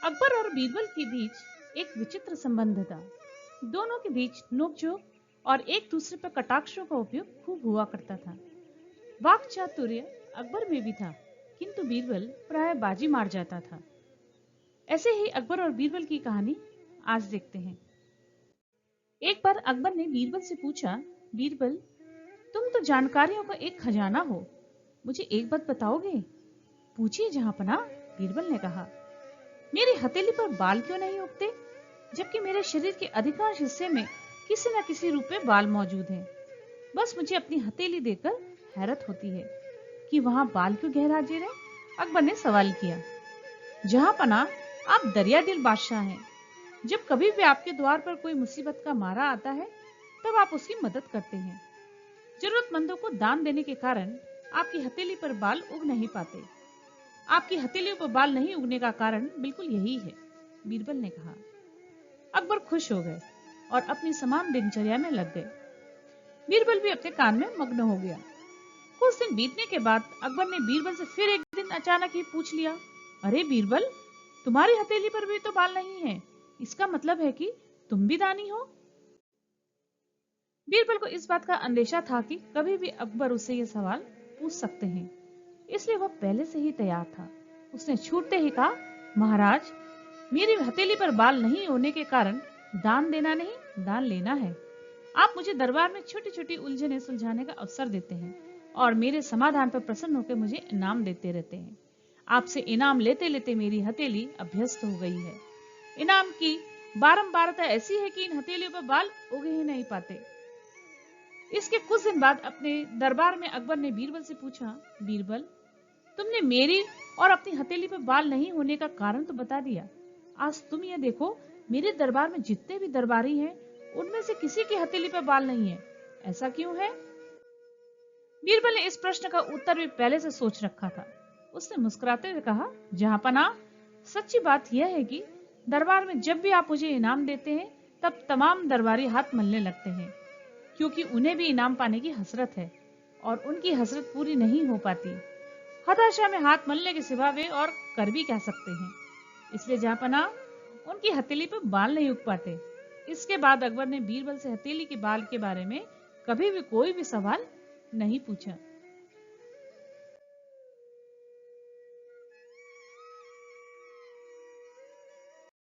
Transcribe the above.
अकबर और बीरबल के बीच एक विचित्र संबंध था। दोनों के बीच नोकझोंक और एक दूसरे पर कटाक्षों का उपयोग खूब हुआ करता था। वाक चातुर्य अकबर में भी था, किंतु बीरबल प्राय बाजी मार जाता था। ऐसे ही अकबर और बीरबल की कहानी आज देखते हैं। एक बार अकबर ने बीरबल से पूछा, बीरबल, तुम तो जानकारियों का एक खजाना हो, मुझे एक बात बताओगे? पूछिए जहांपनाह, बीरबल ने कहा। मेरी हथेली पर बाल क्यों नहीं उगते, जबकि मेरे शरीर के अधिकांश हिस्से में किसी न किसी रूप में बाल मौजूद हैं। बस मुझे अपनी हथेली देखकर हैरत होती है कि वहां बाल क्यों गहराजे रहे। अकबर ने सवाल किया। जहांपनाह, आप दरिया दिल बादशाह हैं। जब कभी भी आपके द्वार पर कोई मुसीबत का मारा आता है, तब आप उसकी मदद करते हैं। जरूरतमंदों को दान देने के कारण आपकी हथेली पर बाल उग नहीं पाते। आपकी हथेलियों पर बाल नहीं उगने का कारण बिल्कुल यही है, बीरबल ने कहा। अकबर खुश हो गए और अपनी समान दिनचर्या में लग गए। बीरबल भी अपने काम में मग्न हो गया। कुछ दिन बीतने के बाद अकबर ने बीरबल से फिर एक दिन अचानक ही पूछ लिया, अरे बीरबल, तुम्हारी हथेली पर भी तो बाल नहीं है, इसका मतलब है कि तुम भी दानी हो? बीरबल को इस बात का अंदेशा था कि कभी भी अकबर उससे यह सवाल पूछ सकते हैं, इसलिए वह पहले से ही तैयार था। उसने छूटते ही कहा, महाराज, मेरी हथेली पर बाल नहीं होने के कारण दान देना नहीं, दान लेना है। आप मुझे दरबार में छोटी छोटी उलझनें सुलझाने का अवसर देते हैं और मेरे समाधान पर प्रसन्न होकर मुझे इनाम देते रहते हैं। आपसे इनाम लेते लेते मेरी हथेली अभ्यस्त हो गई है। इनाम की बारंबारता ऐसी है कि इन हथेलियों पर बाल उग ही नहीं पाते। इसके कुछ दिन बाद अपने दरबार में अकबर ने बीरबल से पूछा, बीरबल, तुमने मेरी और अपनी हथेली पर बाल नहीं होने का कारण तो बता दिया। आज तुम ये देखो, मेरे दरबार में जितने भी दरबारी हैं, उनमें से किसी की हथेली पर बाल नहीं है। ऐसा क्यों है? बीरबल ने इस प्रश्न का उत्तर भी पहले से सोच रखा था। उसने मुस्कुराते हुए कहा, जहांपनाह, सच्ची बात यह है कि दरबार में जब भी आप मुझे इनाम देते हैं, तब तमाम दरबारी हाथ मलने लगते हैं, क्योंकि उन्हें भी इनाम पाने की हसरत है और उनकी हसरत पूरी नहीं हो पाती। हताशा में हाथ मलने के सिवा वे और कर भी क्या सकते हैं। इसलिए जहांपनाह, उनकी हथेली पर बाल नहीं उग पाते। इसके बाद अकबर ने बीरबल से हथेली के बाल के बारे में कभी भी कोई भी सवाल नहीं पूछा।